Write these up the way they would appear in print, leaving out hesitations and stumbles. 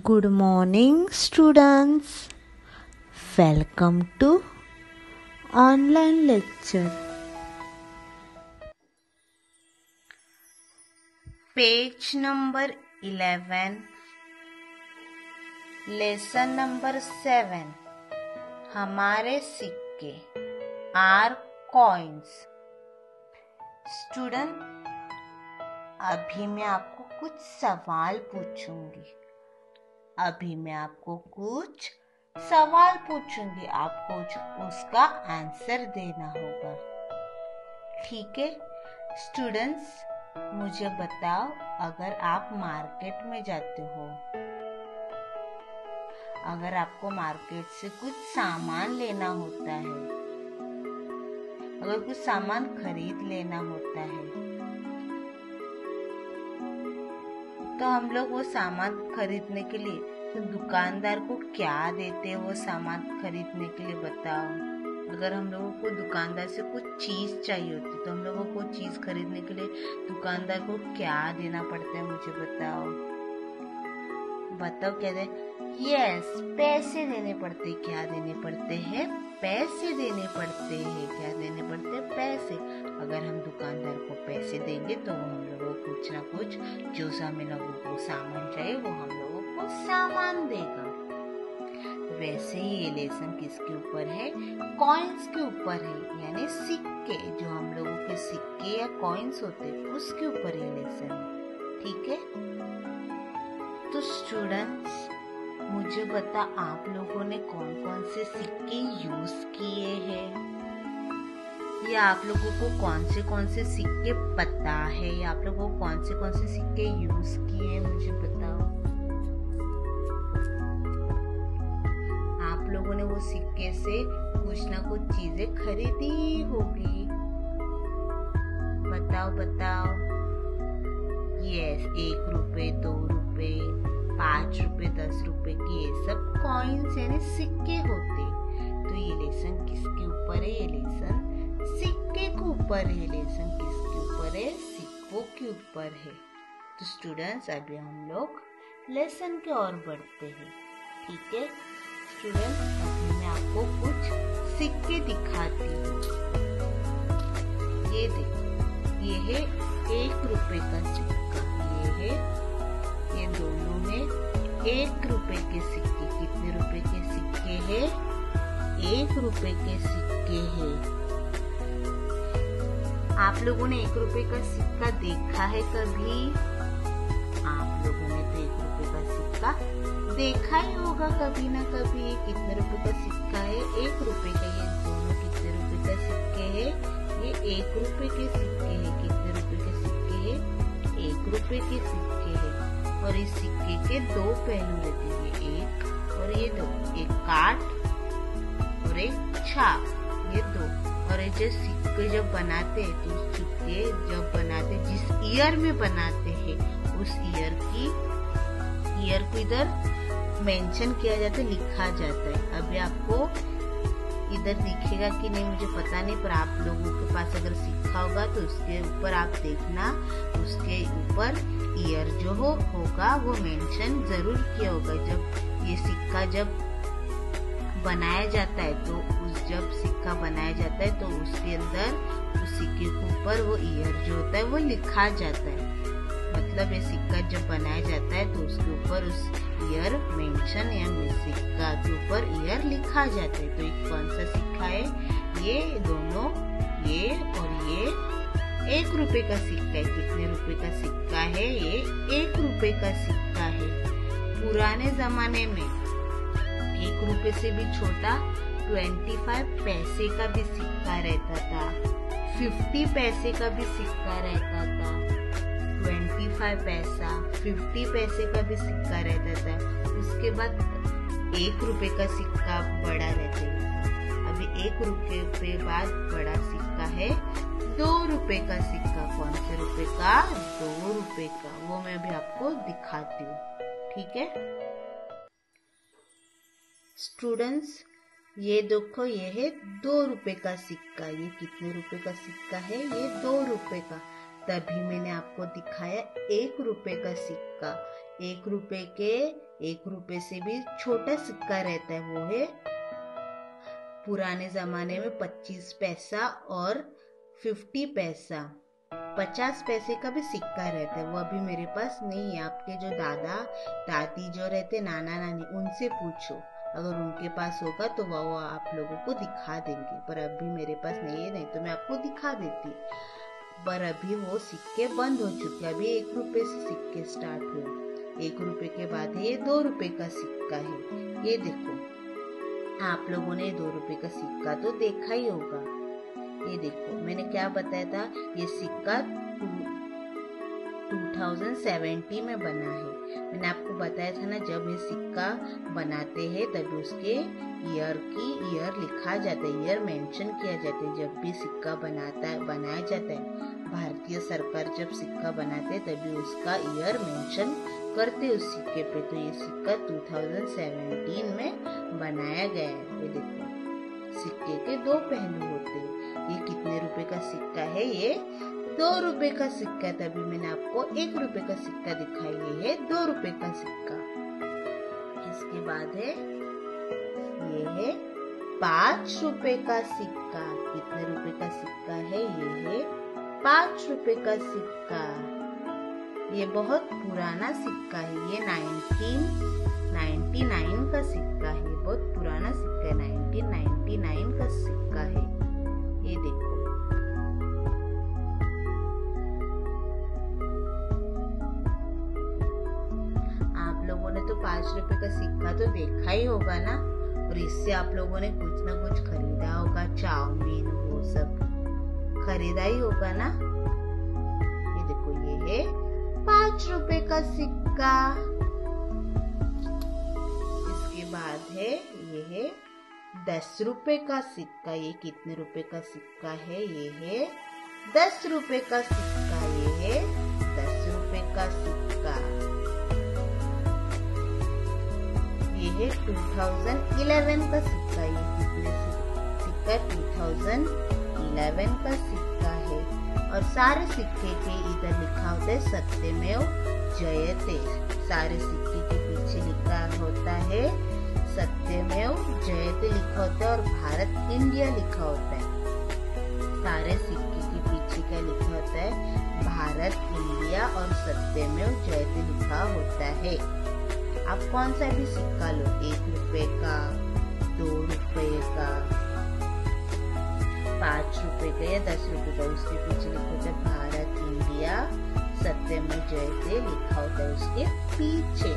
Good morning, students. Welcome to online lecture. Page number 11, lesson number 7. हमारे सिक्के are coins. Student, अभी मैं आपको कुछ सवाल पूछूंगी. आपको उसका आंसर देना होगा. ठीक है स्टूडेंट्स, मुझे बताओ, अगर आप मार्केट में जाते हो, अगर आपको मार्केट से कुछ सामान लेना होता है, अगर कुछ सामान खरीद लेना होता है, तो हम लोग वो सामान खरीदने के लिए तो दुकानदार को क्या देते हैं वो सामान खरीदने के लिए बताओ. अगर हम लोगों को दुकानदार से कुछ चीज चाहिए होती तो हम लोगों को चीज खरीदने के लिए दुकानदार को क्या देना पड़ता है, मुझे बताओ क्या दे. यस, पैसे देने पड़ते. क्या देने पड़ते हैं? पैसे देने पड़ते हैं. क्या देने पड़ते हैं? पैसे. अगर हम दुकानदार को पैसे देंगे तो वो हम लोगों को कुछ ना कुछ जो हमें लोगों को सामान चाहिए वो हम लोगों को सामान देगा. वैसे ही ये लेसन किसके ऊपर है? कॉइन्स के ऊपर है, यानी सिक्के. जो हम लोगों के सिक्के या कॉइन्स होते हैं उसके ऊपर ये लेसन है. ठीक है, तो स्टूडेंट्स मुझे बता, आप लोगों ने कौन कौन से सिक्के यूज किए हैं, या आप लोगों को कौन से सिक्के पता है, या आप लोगों को कौन से सिक्के यूज किए हैं, मुझे बताओ. आप लोगों ने वो सिक्के से कुछ ना कुछ चीजें खरीदी होगी. बताओ. यस, 1 रुपए, 2 रुपए, 5 रुपए, 10 रुपए की ये सब कॉइन्स यानी सिक्के होते. तो ये लेसन किसके ऊपर है? ये लेसन सिक्के के ऊपर है. लेसन किसके ऊपर है? सिक्कों के ऊपर है. तो स्टूडेंट्स, अभी हम लोग लेसन के और बढ़ते हैं. ठीक है स्टूडेंट्स, अभी मैं आपको कुछ सिक्के दिखाती हूँ. ये देखो, ये है 1 रुपए का सिक्का. ये दोनों में 1 रुपए के सिक्के. कितने रुपए के सिक्के हैं? 1 रुपए के सिक्के हैं. आप लोगों ने 1 रुपए का सिक्का देखा है कभी? आप लोगों ने तो 1 रुपए का सिक्का देखा ही होगा कभी ना कभी. कितने रुपए का सिक्का है? 1 रुपए का. ये दोनों कितने रुपए का सिक्के है? ये 1 रुपए के सिक्के है. कितने रुपए के सिक्के है? 1 रुपए के सिक्के है. और इस सिक्के के 2 पहलू रहते हैं, एक और ये 2. एक काट और एक छाप, ये 2. और ये जो सिक्के जब बनाते हैं तो सिक्के जब बनाते, जिस ईयर में बनाते हैं उस ईयर को इधर मेंशन किया जाता है, लिखा जाता है. अभी आपको इधर दिखेगा कि नहीं मुझे पता नहीं, पर आप लोगों के पास अगर सिक्का होगा तो उसके ऊपर आप देखना, उसके ऊपर ईयर जो होगा वो मेंशन जरूर किया होगा. जब ये सिक्का जब बनाया जाता है तो जब सिक्का बनाया जाता है तो उसके अंदर उस सिक्के के ऊपर वो ईयर जो होता है वो लिखा जाता है. मतलब ये सिक्का जब बनाया जाता है तो उसके ऊपर उस ईयर मेंशन या सिक्का के ऊपर ईयर लिखा जाता है. तो ये कौन सा सिक्का है? ये दोनों, ये और ये 1 रुपए का सिक्का है. कितने रुपए का सिक्का है? ये 1 रुपए का सिक्का है. पुराने जमाने में 1 रुपए से भी छोटा 25 पैसे का भी सिक्का रहता था. 50 पैसे का भी सिक्का रहता था. 25 पैसा, 50 पैसे का भी सिक्का रहता था. उसके बाद 1 रुपए का सिक्का बड़ा रहता है. अभी 1 रुपए बाद बड़ा सिक्का है 2 रुपए का सिक्का. कौन से रुपए का? 2 रुपए का. वो मैं अभी आपको दिखाती हूँ. ठीक है स्टूडेंट्स, ये देखो, ये है 2 रुपए का सिक्का. ये कितने रुपए का सिक्का है? ये 2 रुपए का. तभी मैंने आपको दिखाया 1 रुपए का सिक्का. 1 रुपए के 1 रुपए से भी छोटा सिक्का रहता है, वो है पुराने जमाने में 25 पैसा और 50 पैसा। 50 पैसे का भी सिक्का रहता है, वो अभी मेरे पास नहीं है। आपके जो दादा दादी जो रहते, नाना नानी, उनसे पूछो, अगर उनके पास होगा तो वो आप लोगों को दिखा देंगे, पर अभी मेरे पास नहीं है, नहीं तो मैं आपको दिखा देती। पर अभी वो सिक्के बंद हो चुके, अभी 1 रुपए से सिक्के स्टार्ट हुए। 1 रुपए के बाद ये 2 रुपए का सिक्का है। ये देखो, आप लोगों ने 2 रुपए का सिक्का तो देखा ही होगा। ये देखो, मैंने क्या बताया था, ये सिक्का 2070 में बना है। मैंने आपको बताया था ना, जब ये सिक्का बनाते हैं तभी उसके ईयर लिखा जाता है, ईयर मेंशन किया जाता है। जब भी सिक्का बनाया जाता है, भारतीय सरकार जब सिक्का बनाते हैं तभी उसका ईयर मेंशन करते उस सिक्के पे। तो ये सिक्का 2017 में बनाया गया है। ये देखो, सिक्के के 2 पहलू होते हैं। ये कितने रुपए का सिक्का है? ये 2 रुपए का सिक्का। तभी मैंने आपको 1 रुपए का सिक्का दिखाया। ये है 2 रुपए का सिक्का। इसके बाद है, ये है 5 रुपए का सिक्का। कितने रुपए का सिक्का है? ये है 5 रुपए का सिक्का। ये बहुत पुराना सिक्का है। ये 1999 का सिक्का है। बहुत पुराना सिक्का है, 1999 का सिक्का है। ये देखो, आप लोगों ने तो 5 रुपए का सिक्का तो देखा ही होगा ना, और इससे आप लोगों ने कुछ ना कुछ खरीदा होगा, चाउमीन वो सब खरीदा ही होगा ना। ये देखो, ये है 5 रुपए का सिक्का। इसके बाद है, ये है 10 रुपए का सिक्का। ये कितने रुपए का सिक्का है? ये है 10 रुपए का सिक्का। ये है 10 रुपए का सिक्का। ये है 2011 का सिक्का। ये कितने सिक्का? 2011 का सिक्का है। और सारे सिक्के के इधर लिखा होता है सत्यमेव जयते। सारे सिक्के के पीछे लिखा होता है सत्यमेव जयते लिखा होता है, और भारत इंडिया लिखा होता है। सारे सिक्के के पीछे क्या लिखा होता है? भारत इंडिया और सत्यमेव जयते लिखा होता है। आप कौन सा भी सिक्का लो, 1 रुपए का, 2 रुपए का, 5 रुपए का या 10 रुपए का, उसके पीछे लिखा होता है भारत इंडिया सत्यमेव जयते लिखा होता है उसके पीछे।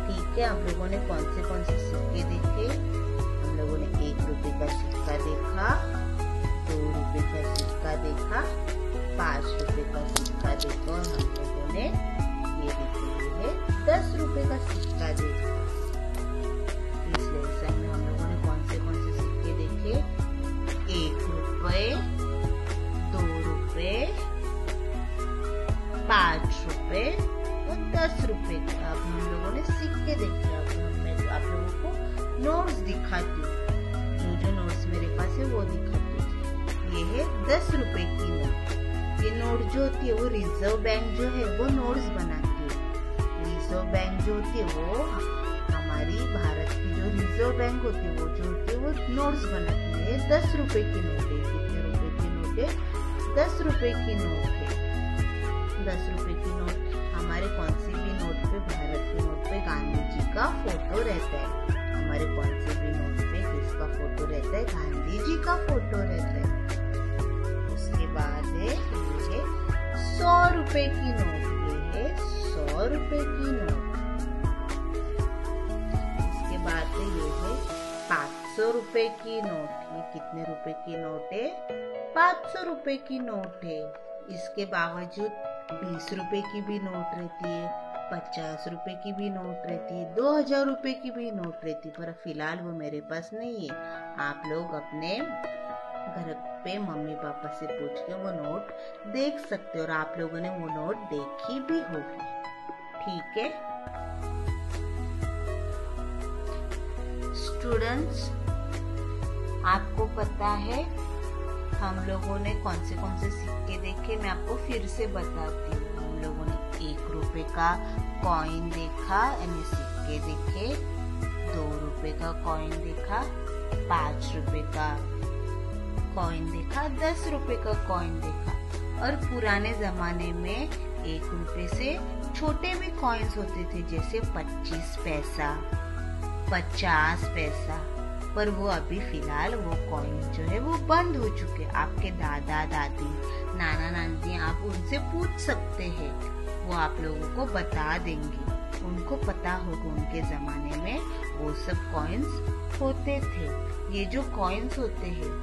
ठीक है, हम लोगों ने कौन से सिक्के देखे? हम लोगों ने 1 रुपए का सिक्का देखा, 2 रुपए का सिक्का देखा, 5 रुपए का सिक्का देखा, और हम लोगों ने ये देखे है 10 रुपए का सिक्का देखा। इस लेसन में हम लोगों ने कौन से सिक्के देखे? 1 रुपए, 2 रुपए, 5 रुपए और 10 रुपए का। अब हम लोगों ने सिक्के देखे। अब मैं आप लोगों को नोट्स दिखाती हूँ। जो नोट्स मेरे पास है वो दिखाती हूँ। ये है 10 रुपए की नोट। ये नोट जो होती है वो रिजर्व बैंक जो है वो नोट्स बनाती है। रिजर्व बैंक जो होती है वो हमारी भारत की जो रिजर्व बैंक होती है वो जो होती है वो नोट्स बनाती है। 10 रुपए की नोट है। कितने रुपए की नोट है? 10 रुपए की नोट है। 10 रुपए की नोट हमारे कौन सी भी नोट पे, भारत के नोट पे गांधी जी का फोटो रहता है। हमारे कौन से भी नोट पे किसका फोटो रहता है? गांधी जी का फोटो रहता है। उसके बाद है, ये 100 रुपए की नोट। ये है 100 रुपए की नोट। इसके बाद है, ये है 500 रुपए की नोट। ये कितने रुपए की नोट है? 500 रुपए की नोट है। इसके बावजूद 20 रुपए की भी नोट रहती है, 50 रुपए की भी नोट रहती है, 2000 रुपए की भी नोट रहती है, पर फिलहाल वो मेरे पास नहीं है। आप लोग अपने घर पे मम्मी पापा से पूछ के वो नोट देख सकते हो, और आप लोगों ने वो नोट देखी भी होगी। ठीक है स्टूडेंट्स, आपको पता है हम लोगों ने कौन से सिक्के देखे? मैं आपको फिर से बताती हूँ। हम लोगों ने 1 रुपए का, कॉइन देखा यानी सिक्के देखे, 2 रुपए का कॉइन देखा, 5 रुपए का कॉइन देखा, 10 रुपए का कॉइन देखा। और पुराने जमाने में 1 रुपए से छोटे भी कॉइन्स होते थे, जैसे 25 पैसा, 50 पैसा। पर वो अभी फिलहाल वो कॉइन जो है वो बंद हो चुके। आपके दादा दादी, नाना नानी, आप उनसे पूछ सकते हैं, वो आप लोगों को बता देंगे। उनको पता होगा उनके जमाने में वो सब कॉइन्स होते थे। ये जो कॉइन्स होते हैं,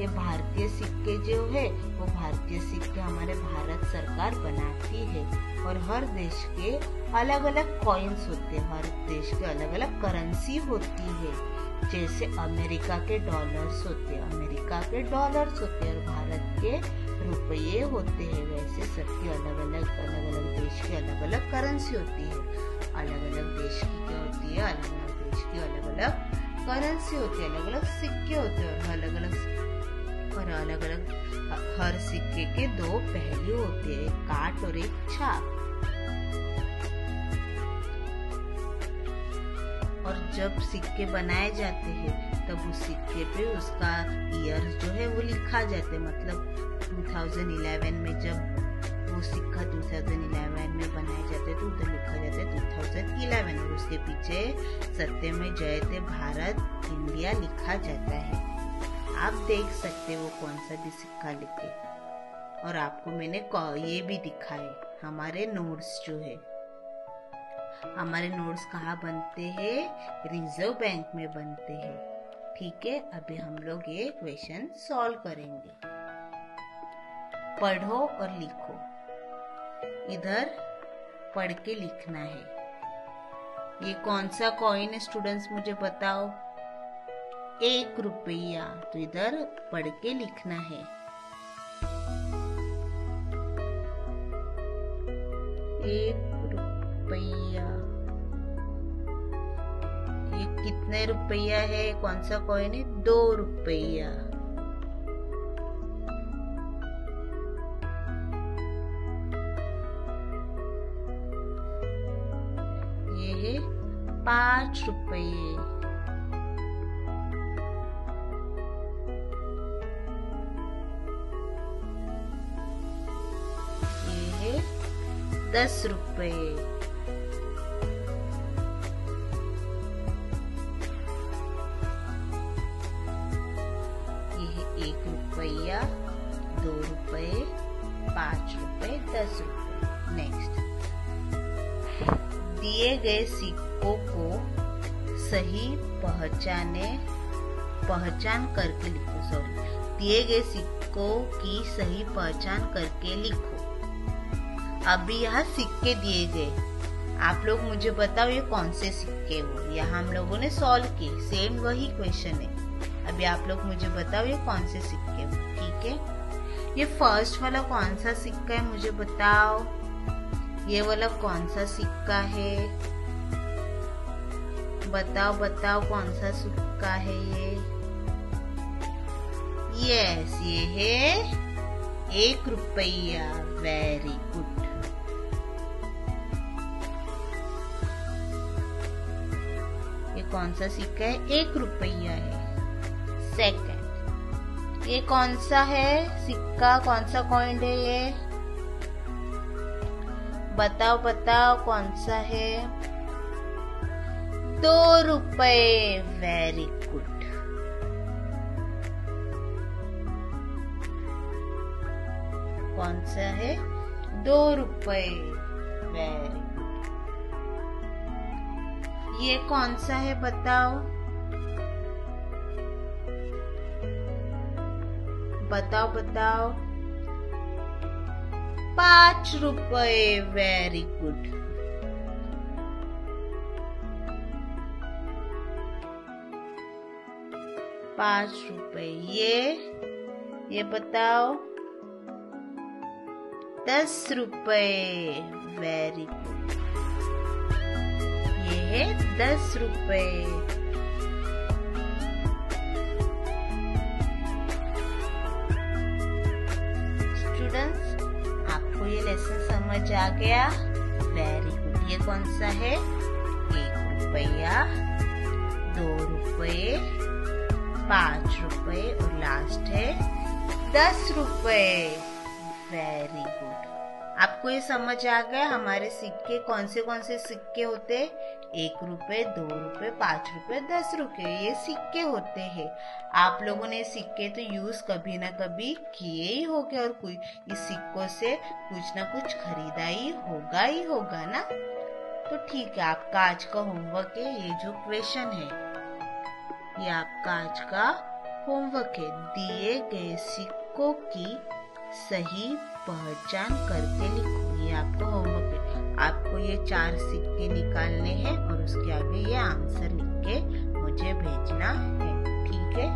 ये भारतीय सिक्के जो है वो भारतीय सिक्के हमारे भारत सरकार बनाती है। और हर देश के अलग अलग कॉइन्स होते हैं, हर देश के अलग अलग करेंसी होती है। जैसे अमेरिका के डॉलर्स होते हैं, अमेरिका के डॉलर्स होते हैं, और भारत के रुपये होते हैं। वैसे सबकी अलग अलग देश की अलग अलग करेंसी होती है। अलग अलग देश की क्या होती है, अलग अलग देश की अलग अलग करेंसी होती है, अलग अलग सिक्के होते हैं। और अलग अलग हर सिक्के के 2 पहलू होते हैं, एक काट और एक छाप। और जब सिक्के बनाए जाते हैं तब उस सिक्के पे उसका ईयर जो है वो लिखा जाता है। मतलब 2011 में जब वो सिक्का 2011 में बनाया जाता है तो उधर लिखा जाता है 2011, और उसके पीछे सत्यमेव जयते भारत इंडिया लिखा जाता है। आप देख सकते वो कौन सा भी सिक्का लिखे। और आपको मैंने ये भी दिखाए हमारे नोट्स जो है। हमारे नोट्स कहाँ बनते हैं? रिजर्व बैंक में बनते हैं। ठीक है, अभी हम लोग ये क्वेश्चन सॉल्व करेंगे। पढ़ो और लिखो। इधर पढ़ के लिखना है। ये कौन सा कॉइन है स्टूडेंट्स, मुझे बताओ। 1 रुपया। तो इधर पढ़ के लिखना है। 1 रुपया। ये कितने रुपया है? कौन सा कॉइन है? 2 रुपया। ये है 5 रुपये। ये है 10 रुपये। ये है 1 रुपया, 2 रुपये, 5 रुपये, 10 रुपये। नेक्स्ट, दिए गए सिक्कों को सही पहचान करके लिखो। दिए गए सिक्कों की सही पहचान करके लिखो। अभी यहाँ सिक्के दिए गए, आप लोग मुझे बताओ ये कौन से सिक्के हो। यहाँ हम लोगों ने सॉल्व किए, सेम वही क्वेश्चन है। अभी आप लोग मुझे बताओ ये कौन से सिक्के हो। ठीक है, ये फर्स्ट वाला कौन सा सिक्का है मुझे बताओ। ये वाला कौन सा सिक्का है? बताओ बताओ कौन सा सिक्का है ये। यस, ये है 1 रुपया। Very good. ये कौन सा सिक्का है? 1 रुपया है। सेकंड, ये कौन सा है सिक्का, कौन सा कॉइन है ये? बताओ बताओ कौन सा है? 2 रुपये। Very good. कौन सा है? 2 रुपये। Very good. ये कौन सा है बताओ। बताओ बताओ। 5 रुपये। Very good. ₹5। ये बताओ। 10 रुपये। Very good. ये है 10 रुपये। स्टूडेंट्स, आपको ये लेसन समझ आ गया? Very good. ये कौन सा है? 1 रुपया, 2 रुपये, 5 रुपये और लास्ट है 10 रुपये। Very good. आपको ये समझ आ गया हमारे सिक्के कौन से सिक्के होते हैं? 1 रुपये, 2 रुपये, 5 रुपये, 10 रुपये, ये सिक्के होते हैं। आप लोगों ने सिक्के तो यूज कभी ना कभी किए ही होंगे और कोई इस सिक्कों से कुछ ना कुछ खरीदा ही होगा ना। तो ठीक है, आपका आज का होमवर्क है। ये जो क्वेश्चन है ये आपका आज का होमवर्क है। दिए गए सिक्कों की सही पहचान करके लिखो। ये आपका होमवर्क है। आपको ये 4 सिक्के निकालने हैं और उसके आगे ये आंसर लिख के मुझे भेजना है। ठीक है।